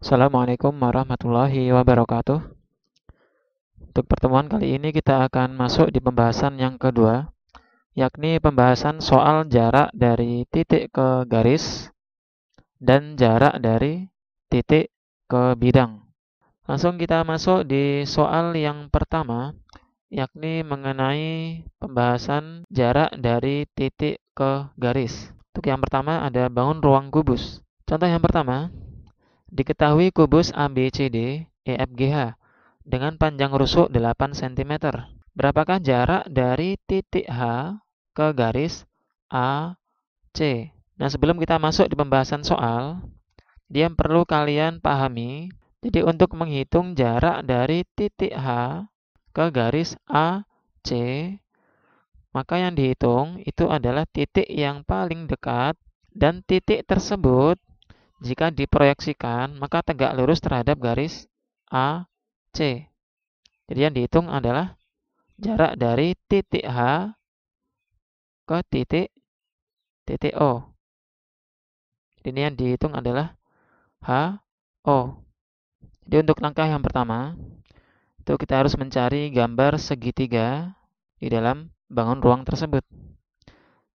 Assalamualaikum warahmatullahi wabarakatuh. Untuk pertemuan kali ini kita akan masuk di pembahasan yang kedua, yakni pembahasan soal jarak dari titik ke garis dan jarak dari titik ke bidang. Langsung kita masuk di soal yang pertama, yakni mengenai pembahasan jarak dari titik ke garis. Untuk yang pertama ada bangun ruang kubus. Contoh yang pertama, diketahui kubus ABCD EFGH dengan panjang rusuk 8 cm. Berapakah jarak dari titik H ke garis AC? Nah, sebelum kita masuk di pembahasan soal, yang perlu kalian pahami, jadi untuk menghitung jarak dari titik H ke garis AC, maka yang dihitung itu adalah titik yang paling dekat dan titik tersebut jika diproyeksikan, maka tegak lurus terhadap garis AC. Jadi yang dihitung adalah jarak dari titik H ke titik O. Ini yang dihitung adalah HO. Jadi untuk langkah yang pertama, itu kita harus mencari gambar segitiga di dalam bangun ruang tersebut.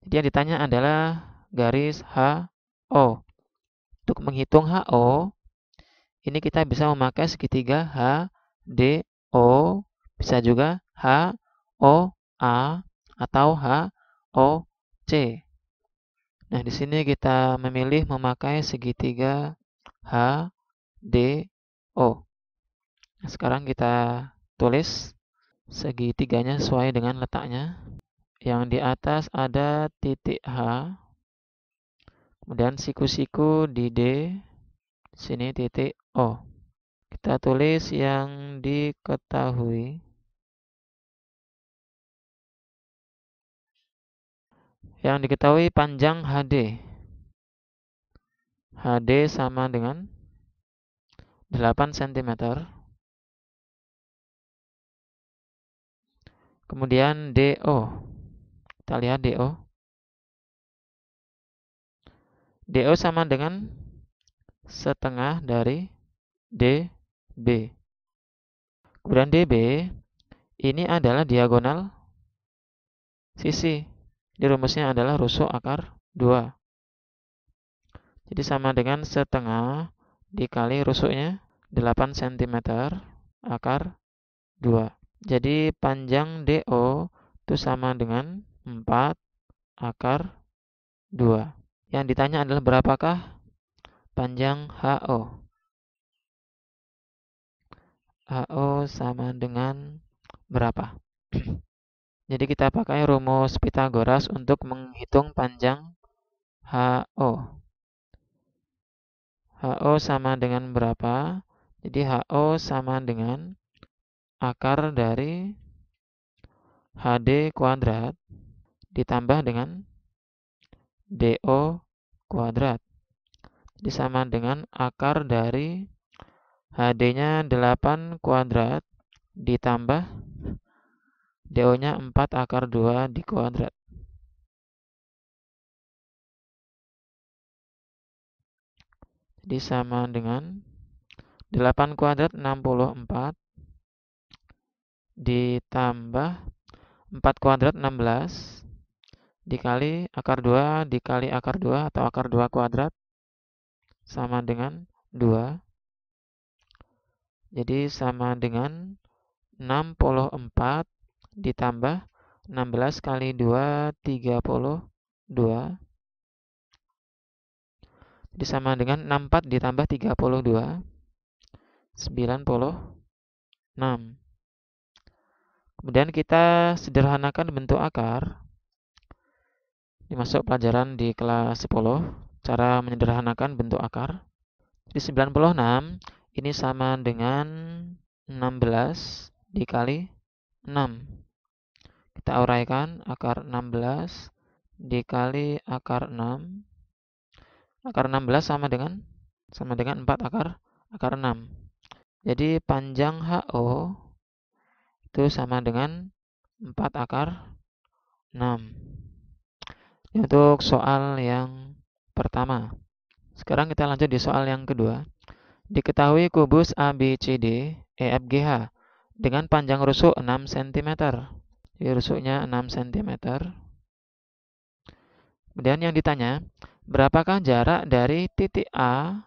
Jadi yang ditanya adalah garis HO. Untuk menghitung HO, ini kita bisa memakai segitiga HDO, bisa juga HOA atau HOC. Nah, di sini kita memilih memakai segitiga HDO. Nah, sekarang kita tulis segitiganya sesuai dengan letaknya. Yang di atas ada titik H, kemudian siku-siku di D, sini titik O. Kita tulis yang diketahui. Yang diketahui panjang HD. HD sama dengan 8 cm. Kemudian DO. Kita lihat DO. DO sama dengan setengah dari DB. Kemudian DB ini adalah diagonal sisi. Jadi rumusnya adalah rusuk akar 2. Jadi sama dengan setengah dikali rusuknya 8 cm akar 2. Jadi panjang DO itu sama dengan 4 akar 2. Yang ditanya adalah berapakah panjang HO. HO sama dengan berapa? Jadi kita pakai rumus Pythagoras untuk menghitung panjang HO. HO sama dengan berapa? Jadi HO sama dengan akar dari HD kuadrat ditambah dengan DO kuadrat. Jadi sama dengan akar dari HD-nya 8 kuadrat ditambah DO-nya 4 akar 2 di kuadrat. Jadi sama dengan 8 kuadrat 64 ditambah 4 kuadrat 16 dikali akar 2 dikali akar 2 atau akar 2 kuadrat sama dengan 2. Jadi sama dengan 64 ditambah 16 kali 2, 32. Jadi sama dengan 64 ditambah 32, 96. Kemudian kita sederhanakan bentuk akar. Ini masuk pelajaran di kelas 10, cara menyederhanakan bentuk akar. Jadi 96 ini sama dengan 16 dikali 6. Kita uraikan akar 16 dikali akar 6. Akar 16 sama dengan 4 akar 6. Jadi panjang HO itu sama dengan 4 akar 6. Ini untuk soal yang pertama. Sekarang kita lanjut di soal yang kedua. Diketahui kubus ABCD EFGH dengan panjang rusuk 6 cm. Jadi rusuknya 6 cm. Kemudian yang ditanya, berapakah jarak dari titik A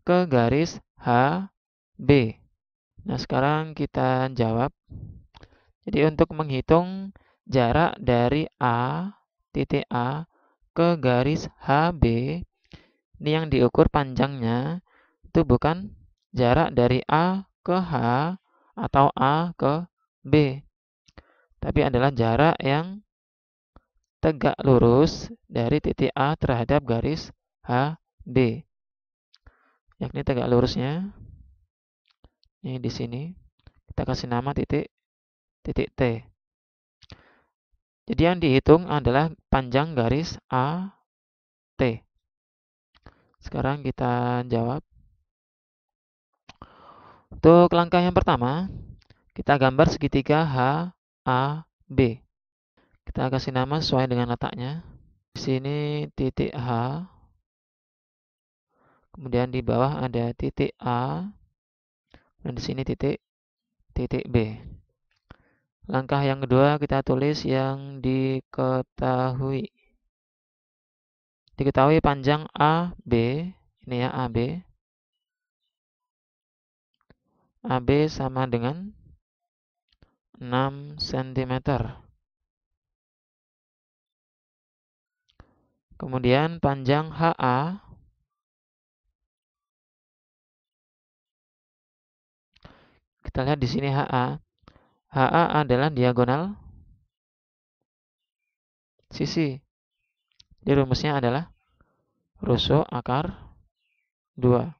ke garis HB? Nah, sekarang kita jawab. Jadi untuk menghitung jarak dari titik A ke garis HB, ini yang diukur panjangnya itu bukan jarak dari A ke H atau A ke B, tapi adalah jarak yang tegak lurus dari titik A terhadap garis HB. Yakni tegak lurusnya ini di sini. Kita kasih nama titik T. Jadi yang dihitung adalah panjang garis AT. Sekarang kita jawab. Untuk langkah yang pertama, kita gambar segitiga HAB. Kita kasih nama sesuai dengan letaknya. Di sini titik H. Kemudian di bawah ada titik A. Dan di sini titik B. Langkah yang kedua kita tulis yang diketahui. Diketahui panjang AB, ini ya AB. AB sama dengan 6 cm. Kemudian panjang HA, kita lihat di sini HA. HA adalah diagonal sisi. Jadi rumusnya adalah rusuk akar 2.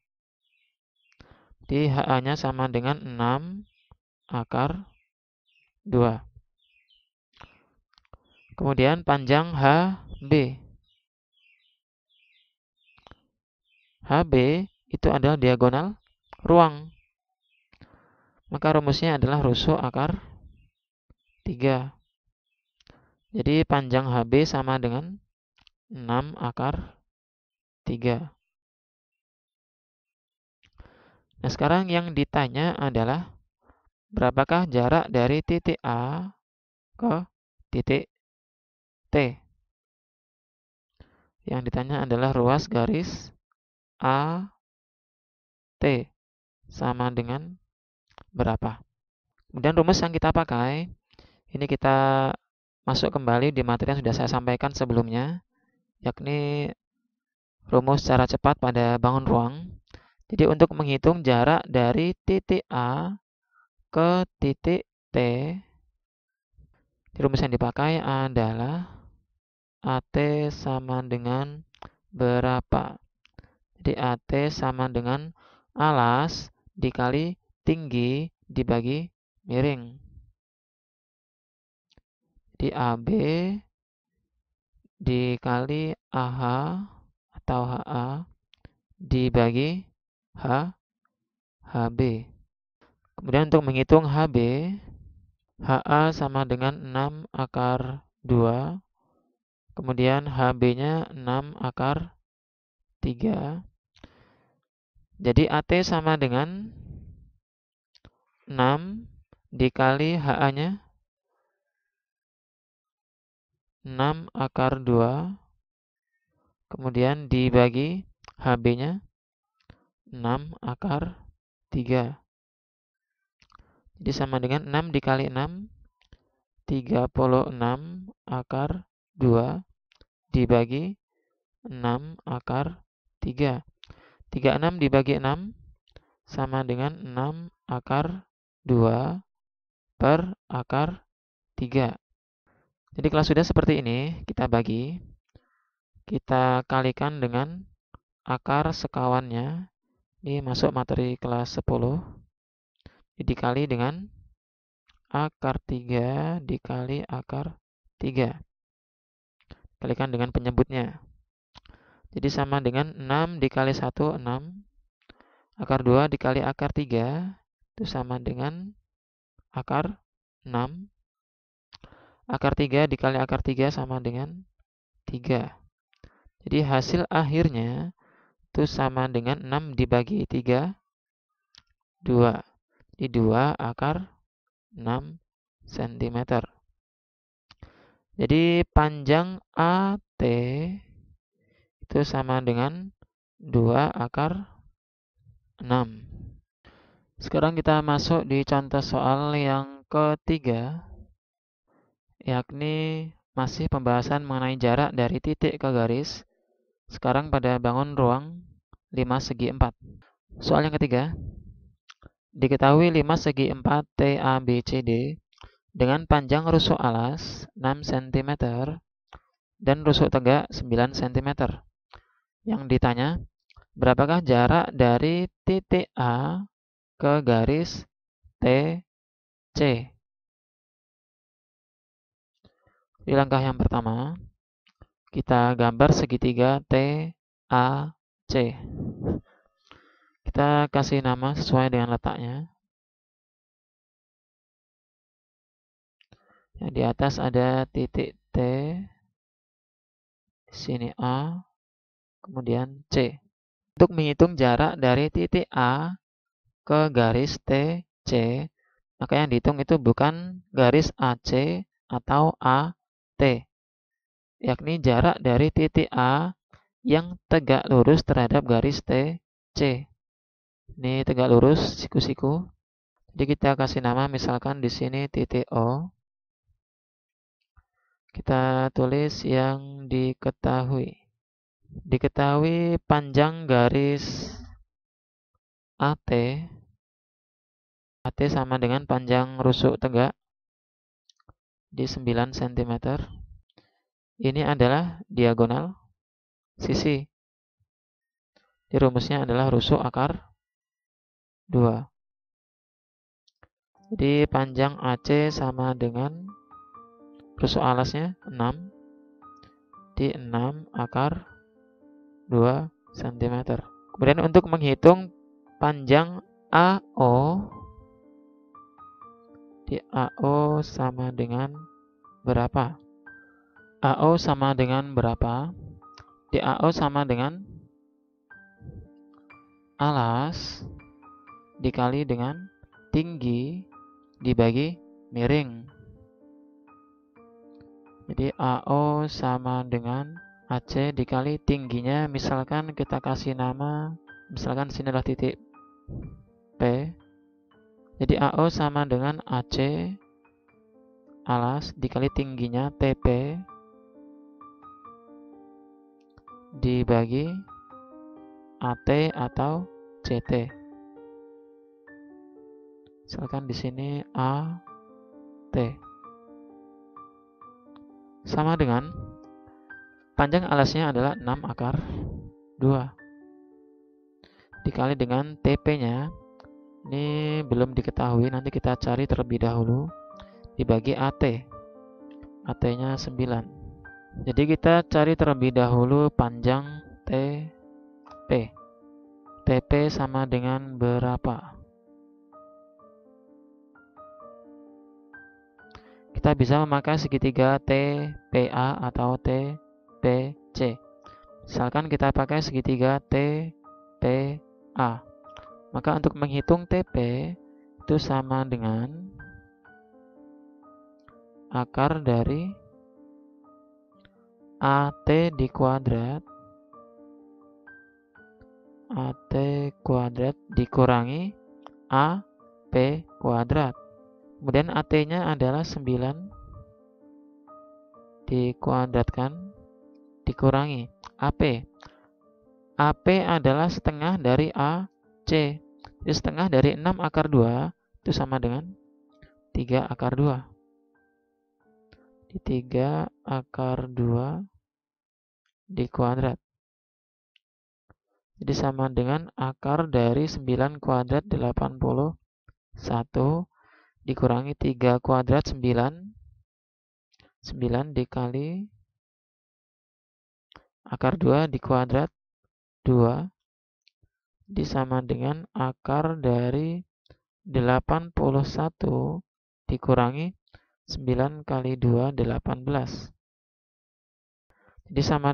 Jadi HA-nya sama dengan 6 akar 2. Kemudian panjang HB. HB itu adalah diagonal ruang. Maka rumusnya adalah rusuk akar 3. Jadi panjang HB sama dengan 6 akar 3. Nah, sekarang yang ditanya adalah berapakah jarak dari titik A ke titik T. Yang ditanya adalah ruas garis AT sama dengan berapa. Kemudian rumus yang kita pakai, ini kita masuk kembali di materi yang sudah saya sampaikan sebelumnya, yakni rumus cara cepat pada bangun ruang. Jadi untuk menghitung jarak dari titik A ke titik T, rumus yang dipakai adalah AT sama dengan berapa. Jadi AT sama dengan alas dikali tinggi dibagi miring. Jadi AB dikali AH atau HA dibagi HB. Kemudian untuk menghitung HB, HA sama dengan 6 akar 2. Kemudian HB-nya 6 akar 3. Jadi AT sama dengan 6 dikali HA-nya 6 akar 2. Kemudian dibagi HB-nya 6 akar 3. Jadi sama dengan 6 dikali 6, 36 akar 2 dibagi 6 akar 3. 36 dibagi 6 sama dengan 6 akar 2 per akar 3. Jadi kalau sudah seperti ini, kita bagi. Kita kalikan dengan akar sekawannya. Ini masuk materi kelas 10. Dikali dengan akar 3 dikali akar 3. Kalikan dengan penyebutnya. Jadi sama dengan 6 dikali 1, 6. Akar 2 dikali akar 3, itu sama dengan akar 6. Akar 3 dikali akar 3 sama dengan 3. Jadi hasil akhirnya itu sama dengan 6 dibagi 3, 2. Di 2 akar 6 cm. Jadi panjang AT itu sama dengan 2 akar 6. Sekarang kita masuk di contoh soal yang ketiga, yakni masih pembahasan mengenai jarak dari titik ke garis. Sekarang pada bangun ruang 5 segi 4. Soal yang ketiga, diketahui 5 segi 4 TABCD dengan panjang rusuk alas 6 cm dan rusuk tegak 9 cm. Yang ditanya, berapakah jarak dari titik A ke garis TC? Di langkah yang pertama, kita gambar segitiga TAC. Kita kasih nama sesuai dengan letaknya. Yang di atas ada titik T, di sini A, kemudian C. Untuk menghitung jarak dari titik A ke garis TC, maka yang dihitung itu bukan garis AC atau AT, yakni jarak dari titik A yang tegak lurus terhadap garis TC. Ini tegak lurus, siku-siku. Jadi kita kasih nama misalkan di sini titik O. Kita tulis yang diketahui. Diketahui panjang garis AT sama dengan panjang rusuk tegak di 9 cm. Ini adalah diagonal sisi. Di rumusnya adalah rusuk akar 2. Jadi panjang AC sama dengan rusuk alasnya 6 di 6 akar 2 cm. Kemudian untuk menghitung panjang AO, di AO sama dengan berapa? AO sama dengan berapa? Di AO sama dengan alas dikali dengan tinggi dibagi miring. Jadi AO sama dengan AC dikali tingginya, misalkan kita kasih nama, misalkan sini adalah titik P. Jadi AO sama dengan AC alas dikali tingginya TP dibagi AT atau CT. Misalkan di sini AT sama dengan panjang alasnya adalah 6 akar 2 dikali dengan TP-nya. Ini belum diketahui, nanti kita cari terlebih dahulu. Dibagi AT. AT-nya 9. Jadi kita cari terlebih dahulu panjang TP. TP sama dengan berapa? Kita bisa memakai segitiga TPA atau TPC. Misalkan kita pakai segitiga TPA. Maka untuk menghitung TP itu sama dengan akar dari AT dikuadrat dikurangi AP kuadrat. Kemudian AT-nya adalah 9 dikuadratkan dikurangi AP. AP adalah setengah dari AC. Jadi setengah dari 6 akar 2 itu sama dengan 3 akar 2. Di 3 akar 2 dikuadrat. Jadi sama dengan akar dari 9 kuadrat 81 dikurangi 3 kuadrat 9 dikali akar 2 dikuadrat 2 disama dengan akar dari 81 dikurangi 9 kali 2 18. Jadi sama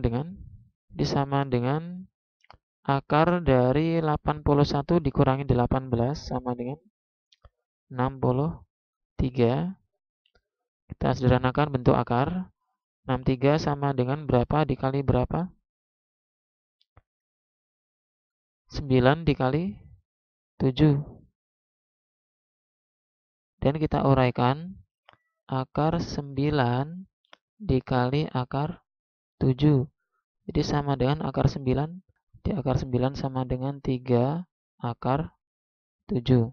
dengan akar dari 81 dikurangi 18 sama dengan 63. Kita sederhanakan bentuk akar. 63 sama dengan berapa dikali berapa? 9 dikali 7. Dan kita uraikan akar 9 dikali akar 7. Jadi sama dengan akar 9. Di akar 9 sama dengan 3 akar 7.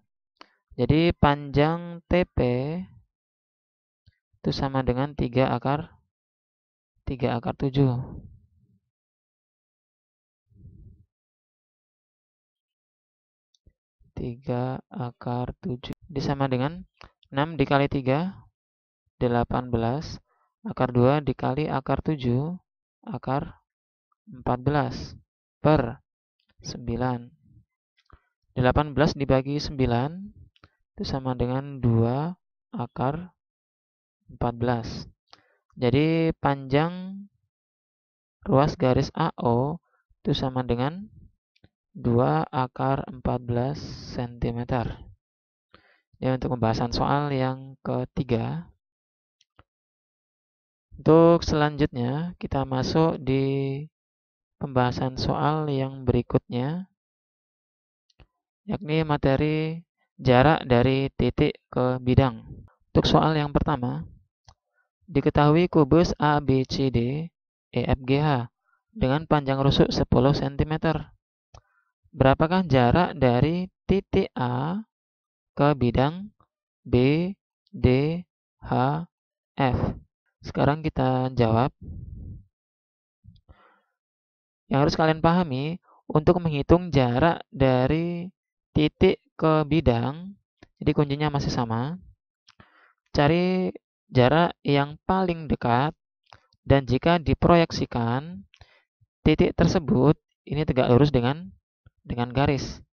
Jadi panjang TP itu sama dengan 3 akar 7. 3 akar 7. Jadi sama dengan 6 dikali 3, 18. Akar 2 dikali akar 7, akar 14 per 9. 18 dibagi 9 itu sama dengan 2 akar 14. Jadi panjang ruas garis AO itu sama dengan 2 akar 14 cm. Ini untuk pembahasan soal yang ketiga. Untuk selanjutnya kita masuk di pembahasan soal yang berikutnya, yakni materi jarak dari titik ke bidang. Untuk soal yang pertama, diketahui kubus ABCD EFGH dengan panjang rusuk 10 cm. Berapakah jarak dari titik A ke bidang B, D, H, F? Sekarang kita jawab. Yang harus kalian pahami, untuk menghitung jarak dari titik ke bidang, jadi kuncinya masih sama. Cari jarak yang paling dekat, dan jika diproyeksikan, titik tersebut ini tegak lurus dengan garis.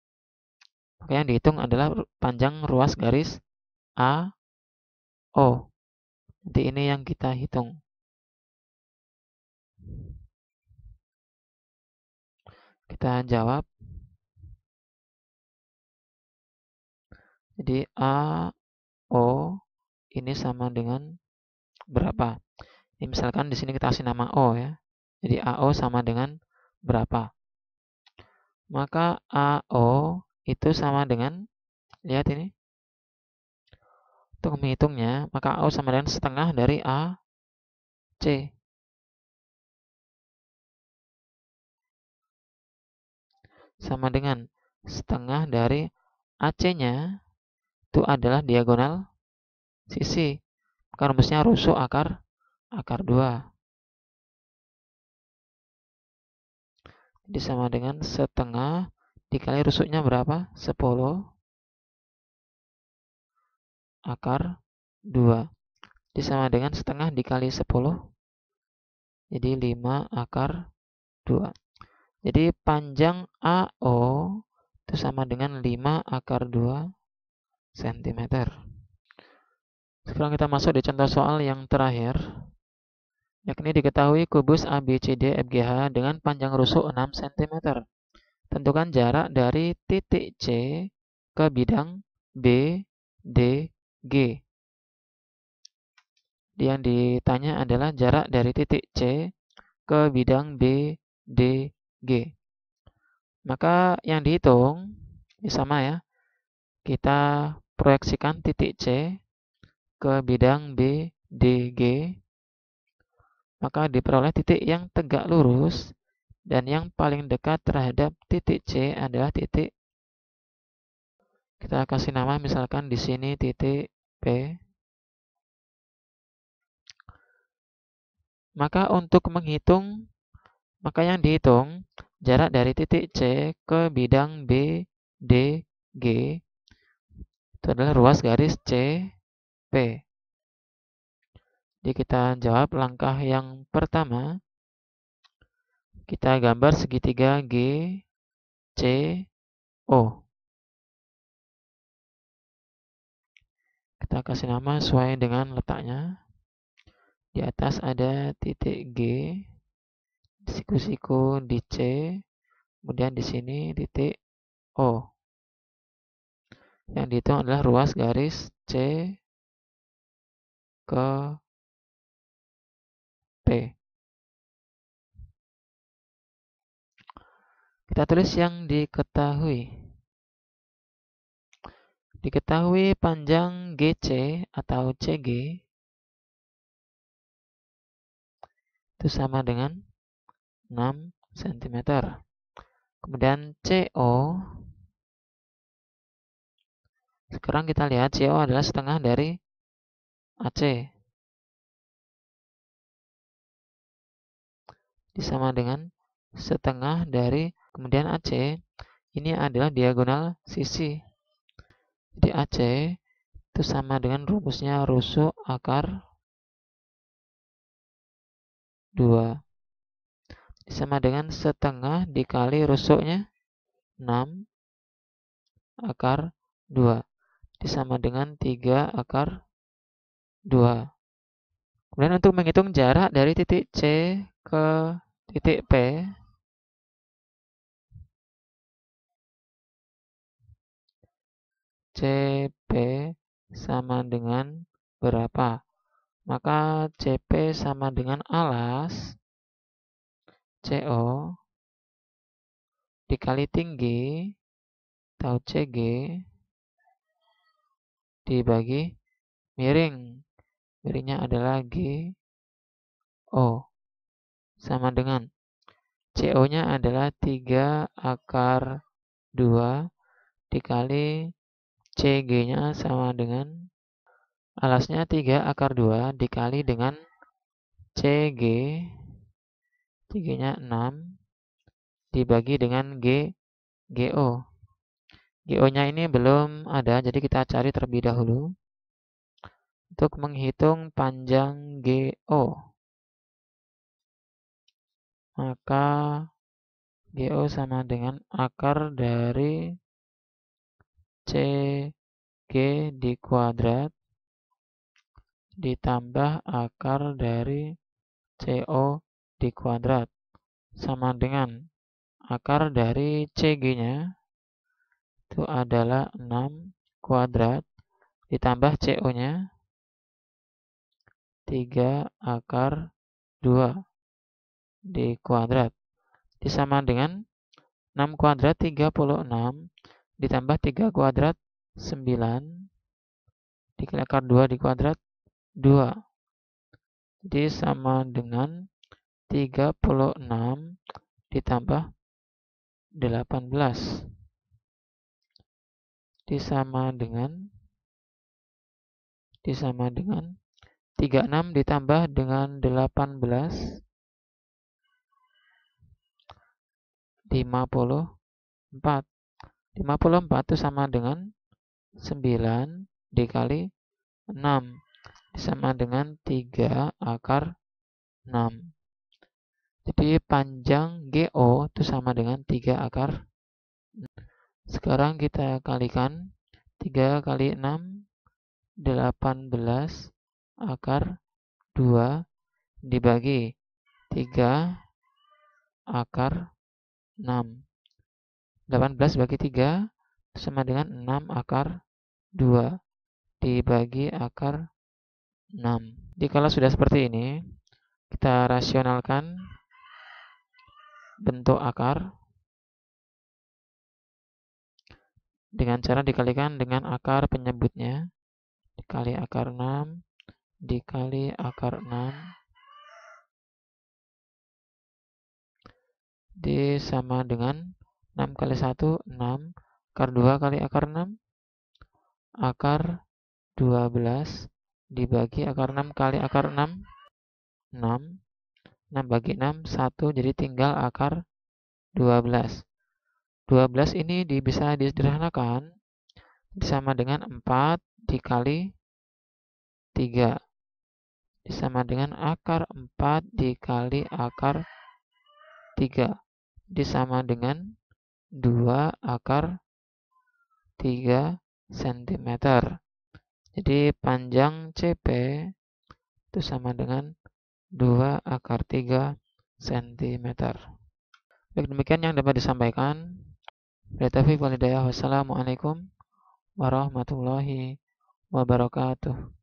Maka yang dihitung adalah panjang ruas garis AO. Nanti ini yang kita hitung. Kita jawab. Jadi AO ini sama dengan berapa? Ini misalkan di sini kita kasih nama O ya. Jadi AO sama dengan berapa? Maka AO itu sama dengan, lihat ini. Untuk menghitungnya, maka AO sama dengan setengah dari AC. Sama dengan setengah dari AC-nya itu adalah diagonal sisi. Maka rumusnya rusuk akar 2. Jadi sama dengan setengah dikali rusuknya berapa? 10 akar 2. Jadi sama dengan setengah dikali 10. Jadi 5 akar 2. Jadi panjang AO itu sama dengan 5 akar 2 cm. Sekarang kita masuk di contoh soal yang terakhir. Yakni diketahui kubus ABCD FGH dengan panjang rusuk 6 cm. Tentukan jarak dari titik C ke bidang B, D, G. Yang ditanya adalah jarak dari titik C ke bidang B, D, G. Maka yang dihitung, ini sama ya, kita proyeksikan titik C ke bidang B, D, G. Maka diperoleh titik yang tegak lurus dan yang paling dekat terhadap titik C adalah titik, kita kasih nama misalkan di sini titik P. Maka untuk menghitung, maka yang dihitung jarak dari titik C ke bidang B, D, G itu adalah ruas garis CP. Jadi kita jawab langkah yang pertama. Kita gambar segitiga G, C, O. Kita kasih nama sesuai dengan letaknya. Di atas ada titik G, siku-siku di C, Kemudian di sini titik O. Yang dihitung adalah ruas garis C ke P. Kita tulis yang diketahui. Diketahui panjang GC atau CG itu sama dengan 6 cm. Kemudian CO, sekarang kita lihat CO adalah setengah dari AC. Sama dengan setengah dari, kemudian AC ini adalah diagonal sisi. Jadi AC itu sama dengan rumusnya rusuk akar 2. Sama dengan setengah dikali rusuknya 6 akar 2. Sama dengan 3 akar 2. Kemudian untuk menghitung jarak dari titik C ke titik P, CP sama dengan berapa? Maka CP sama dengan alas CO dikali tinggi atau CG dibagi miring. Miringnya adalah GO. Sama dengan CO-nya adalah 3 akar 2 dikali CG-nya sama dengan alasnya 3 akar 2 dikali dengan CG. CG-nya 6 dibagi dengan GO. GO-nya ini belum ada, jadi kita cari terlebih dahulu. Untuk menghitung panjang GO, maka GO sama dengan akar dari CG dikuadrat ditambah akar dari CO dikuadrat sama dengan akar dari CG-nya itu adalah 6 kuadrat ditambah CO-nya 3 akar 2 dikuadrat disama dengan 6 kuadrat 36 ditambah 3 kuadrat 9 dikali akar 2 dikuadrat 2. Jadi sama dengan 36 ditambah 18 disama dengan 36 ditambah dengan 18 54. 54 itu sama dengan 9 dikali 6 sama dengan 3 akar 6. Jadi panjang GO itu sama dengan 3 akar 6. Sekarang kita kalikan 3 kali 6 18 akar 2 dibagi 3 akar 6. 18 bagi 3 sama dengan 6 akar 2 dibagi akar 6. Jadi kalau sudah seperti ini, kita rasionalkan bentuk akar dengan cara dikalikan dengan akar penyebutnya dikali akar 6 dikali akar 6 sama dengan 6 kali 1 6 akar 2 kali akar 6 akar 12 dibagi akar 6 kali akar 6 6 bagi 6 1 jadi tinggal akar 12. 12 ini bisa disederhanakan sama dengan 4 dikali 3 sama dengan akar 4 dikali akar 3 sama dengan 2 akar 3 cm. Jadi panjang CP itu sama dengan 2 akar 3 cm. Baik, demikian yang dapat disampaikan. Bila taufiq wal hidayah. Wassalamualaikum warahmatullahi wabarakatuh.